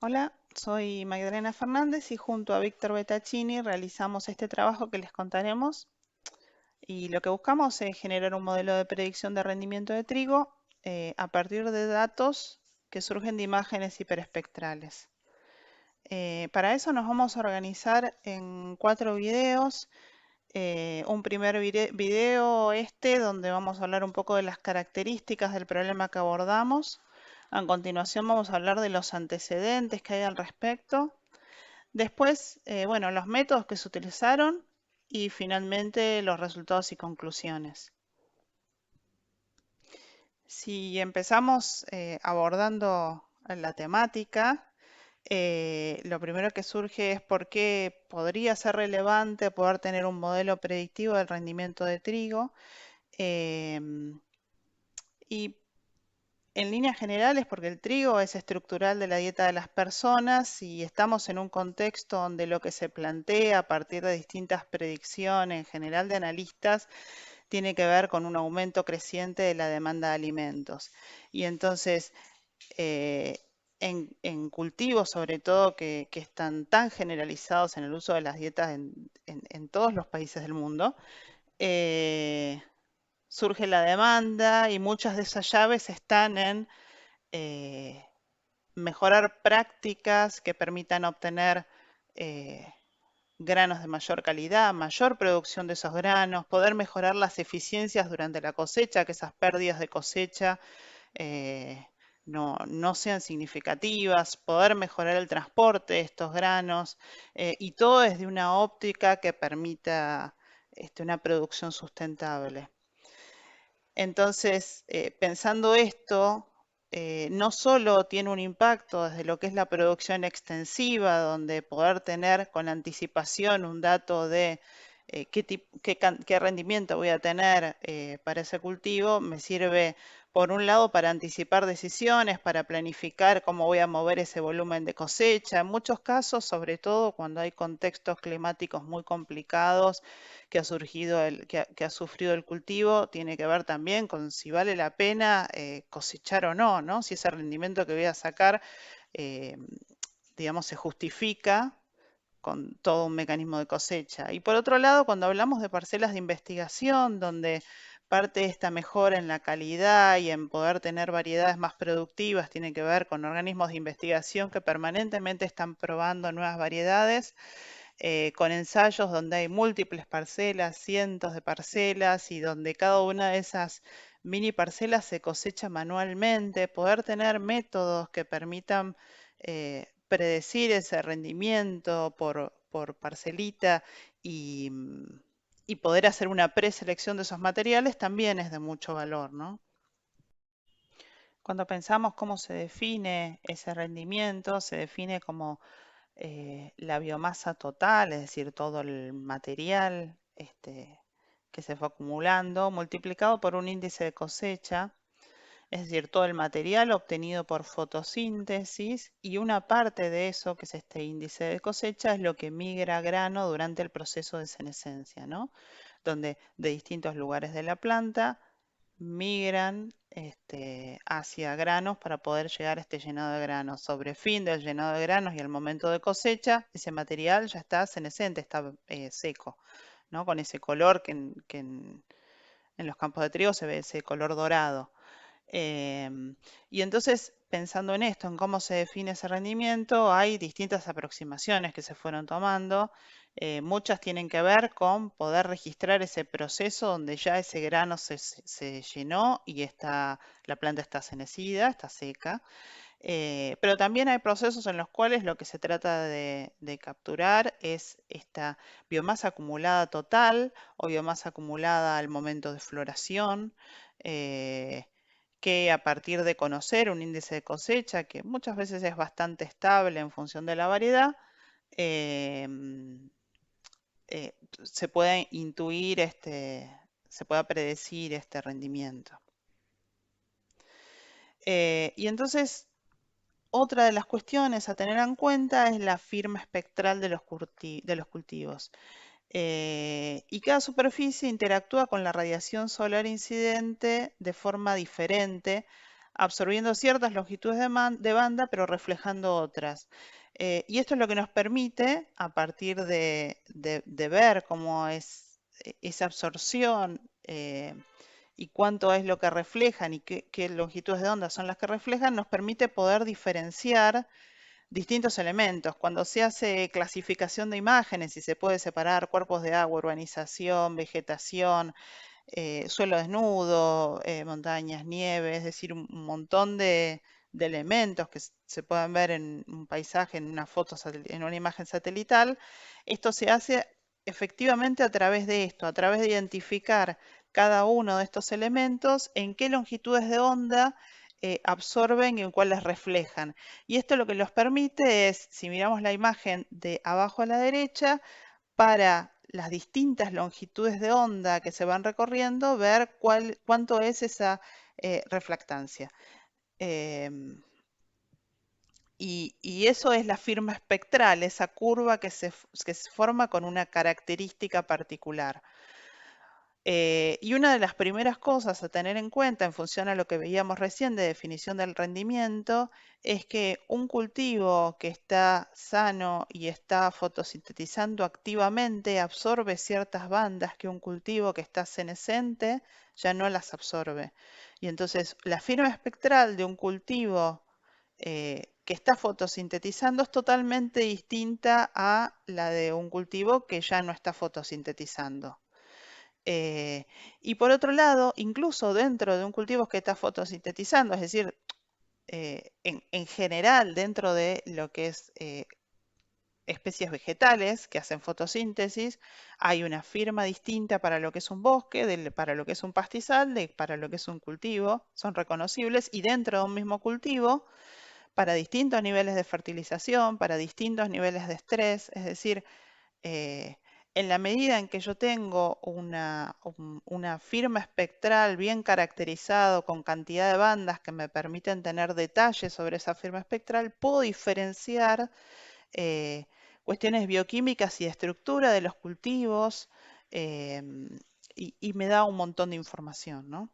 Hola, soy Magdalena Fernández y junto a Víctor Betaccini realizamos este trabajo que les contaremos y lo que buscamos es generar un modelo de predicción de rendimiento de trigo a partir de datos que surgen de imágenes hiperespectrales. Para eso nos vamos a organizar en 4 videos. Un primer video donde vamos a hablar un poco de las características del problema que abordamos. A continuación vamos a hablar de los antecedentes que hay al respecto. Después, bueno, los métodos que se utilizaron y finalmente los resultados y conclusiones. Si empezamos abordando la temática, lo primero que surge es por qué podría ser relevante poder tener un modelo predictivo del rendimiento de trigo. em, y En líneas generales, porque el trigo es estructural de la dieta de las personas y estamos en un contexto donde lo que se plantea a partir de distintas predicciones, en general de analistas, tiene que ver con un aumento creciente de la demanda de alimentos. Y entonces, eh, en cultivos, sobre todo, que están tan generalizados en el uso de las dietas en todos los países del mundo, eh, surge la demanda y muchas de esas llaves están en eh, mejorar prácticas que permitan obtener eh, granos de mayor calidad, mayor producción de esos granos, poder mejorar las eficiencias durante la cosecha, que esas pérdidas de cosecha eh, no sean significativas, poder mejorar el transporte de estos granos y todo desde una óptica que permita una producción sustentable. Entonces, pensando esto, no solo tiene un impacto desde lo que es la producción extensiva, donde poder tener con anticipación un dato de qué rendimiento voy a tener para ese cultivo, me sirve por un lado para anticipar decisiones, para planificar cómo voy a mover ese volumen de cosecha. En muchos casos, sobre todo cuando hay contextos climáticos muy complicados que ha sufrido el cultivo, tiene que ver también con si vale la pena cosechar o no, ¿no? Si ese rendimiento que voy a sacar, eh, digamos, se justifica con todo un mecanismo de cosecha. Y por otro lado, cuando hablamos de parcelas de investigación, donde parte de esta mejora en la calidad y en poder tener variedades más productivas tiene que ver con organismos de investigación que permanentemente están probando nuevas variedades, con ensayos donde hay múltiples parcelas, cientos de parcelas y donde cada una de esas mini parcelas se cosecha manualmente, poder tener métodos que permitan predecir ese rendimiento por parcelita y, y poder hacer una preselección de esos materiales también es de mucho valor, ¿no? Cuando pensamos cómo se define ese rendimiento, se define como la biomasa total, es decir, todo el material que se fue acumulando, multiplicado por un índice de cosecha, es decir, todo el material obtenido por fotosíntesis y una parte de eso, que es este índice de cosecha, es lo que migra a grano durante el proceso de senescencia, ¿no? Donde de distintos lugares de la planta migran hacia granos para poder llegar a este llenado de granos. Sobre fin del llenado de granos y el momento de cosecha, ese material ya está senescente, está seco, ¿no? Con ese color en los campos de trigo se ve ese color dorado. Y entonces, pensando en esto, en cómo se define ese rendimiento, hay distintas aproximaciones que se fueron tomando. Muchas tienen que ver con poder registrar ese proceso donde ya ese grano se llenó y la planta está cenecida, está seca. Pero también hay procesos en los cuales lo que se trata de capturar es esta biomasa acumulada total o biomasa acumulada al momento de floración. eh, que a partir de conocer un índice de cosecha, que muchas veces es bastante estable en función de la variedad, em, eh, se puede intuir se pueda predecir este rendimiento. Y entonces, otra de las cuestiones a tener en cuenta es la firma espectral de de los cultivos. Y cada superficie interactúa con la radiación solar incidente de forma diferente absorbiendo ciertas longitudes de banda, pero reflejando otras. Y esto es lo que nos permite, a partir de ver cómo es esa absorción y cuánto es lo que reflejan y qué longitudes de onda son las que reflejan, nos permite poder diferenciar distintos elementos. Cuando se hace clasificación de imágenes y se puede separar cuerpos de agua, urbanización, vegetación, suelo desnudo, montañas, nieve, es decir, un montón de elementos que se pueden ver en un paisaje, en una foto, en una imagen satelital. Esto se hace efectivamente a través de esto, a través de identificar cada uno de estos elementos, en qué longitudes de onda absorben y en cuáles reflejan. Y esto lo que nos permite es, si miramos la imagen de abajo a la derecha, para las distintas longitudes de onda que se van recorriendo, ver cuánto es esa refractancia. Y eso es la firma espectral, esa curva que se forma con una característica particular. Y una de las primeras cosas a tener en cuenta en función a lo que veíamos recién de definición del rendimiento es que un cultivo que está sano y está fotosintetizando activamente absorbe ciertas bandas que un cultivo que está senescente ya no las absorbe. Y entonces la firma espectral de un cultivo que está fotosintetizando es totalmente distinta a la de un cultivo que ya no está fotosintetizando. Eh, y por otro lado, incluso dentro de un cultivo que está fotosintetizando, es decir, en general dentro de lo que es especies vegetales que hacen fotosíntesis, hay una firma distinta para lo que es un bosque, para lo que es un pastizal, para lo que es un cultivo, son reconocibles y dentro de un mismo cultivo, para distintos niveles de fertilización, para distintos niveles de estrés, es decir, eh, en la medida en que yo tengo una firma espectral bien caracterizado con cantidad de bandas que me permiten tener detalles sobre esa firma espectral, puedo diferenciar eh, cuestiones bioquímicas y de estructura de los cultivos y me da un montón de información, ¿no?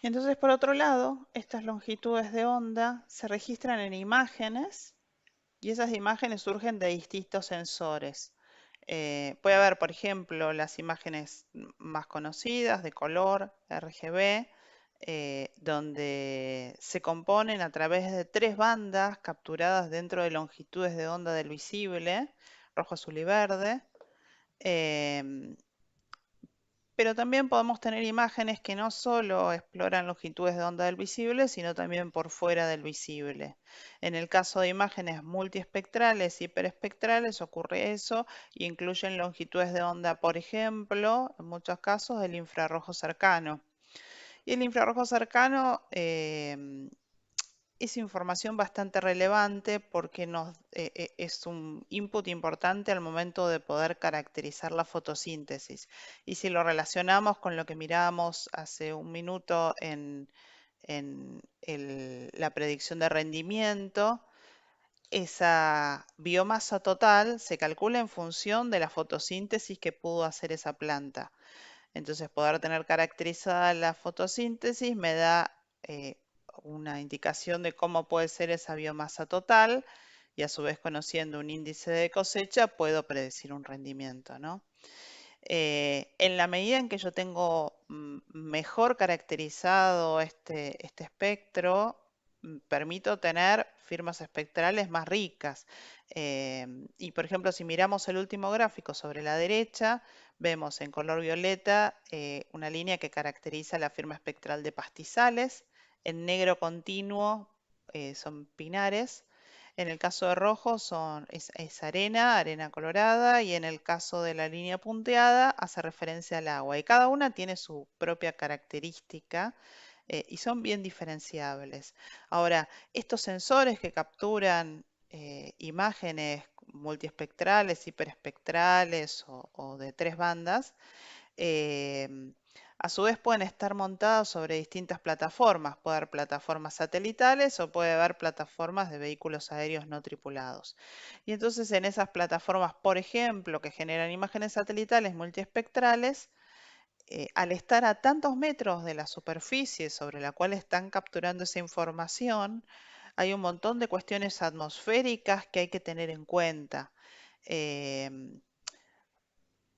Entonces, por otro lado, estas longitudes de onda se registran en imágenes y esas imágenes surgen de distintos sensores. Puede haber, por ejemplo, las imágenes más conocidas de color, RGB, donde se componen a través de tres bandas capturadas dentro de longitudes de onda del visible, rojo, azul y verde. Em, pero también podemos tener imágenes que no solo exploran longitudes de onda del visible, sino también por fuera del visible. En el caso de imágenes multiespectrales y hiperespectrales ocurre eso y incluyen longitudes de onda, por ejemplo, en muchos casos, del infrarrojo cercano. Y el infrarrojo cercano es información bastante relevante porque es un input importante al momento de poder caracterizar la fotosíntesis. Y si lo relacionamos con lo que mirábamos hace un minuto en la predicción de rendimiento, esa biomasa total se calcula en función de la fotosíntesis que pudo hacer esa planta. Entonces, poder tener caracterizada la fotosíntesis me da una indicación de cómo puede ser esa biomasa total y a su vez conociendo un índice de cosecha puedo predecir un rendimiento, ¿no? En la medida en que yo tengo mejor caracterizado este espectro, permito tener firmas espectrales más ricas. Y por ejemplo, si miramos el último gráfico sobre la derecha, vemos en color violeta una línea que caracteriza la firma espectral de pastizales. En negro continuo son pinares. En el caso de rojo es arena, arena colorada, y en el caso de la línea punteada hace referencia al agua. Y cada una tiene su propia característica y son bien diferenciables. Ahora, estos sensores que capturan imágenes multiespectrales, hiperespectrales o de tres bandas, eh, a su vez pueden estar montados sobre distintas plataformas. Puede haber plataformas satelitales o puede haber plataformas de vehículos aéreos no tripulados. Y entonces en esas plataformas, por ejemplo, que generan imágenes satelitales multiespectrales, al estar a tantos metros de la superficie sobre la cual están capturando esa información, hay un montón de cuestiones atmosféricas que hay que tener en cuenta. Em,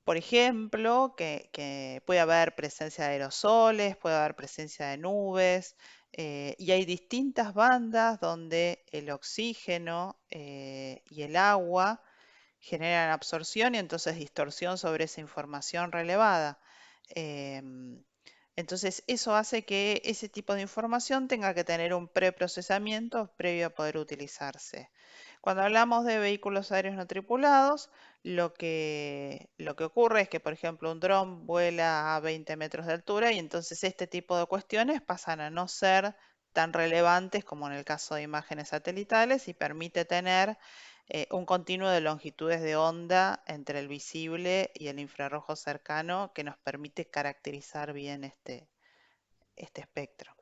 por ejemplo, que puede haber presencia de aerosoles, puede haber presencia de nubes, y hay distintas bandas donde el oxígeno y el agua generan absorción y entonces distorsión sobre esa información relevada. Em, entonces, eso hace que ese tipo de información tenga que tener un preprocesamiento previo a poder utilizarse. Cuando hablamos de vehículos aéreos no tripulados, lo que ocurre es que, por ejemplo, un dron vuela a 20 metros de altura y entonces este tipo de cuestiones pasan a no ser tan relevantes como en el caso de imágenes satelitales y permite tener un continuo de longitudes de onda entre el visible y el infrarrojo cercano que nos permite caracterizar bien este espectro.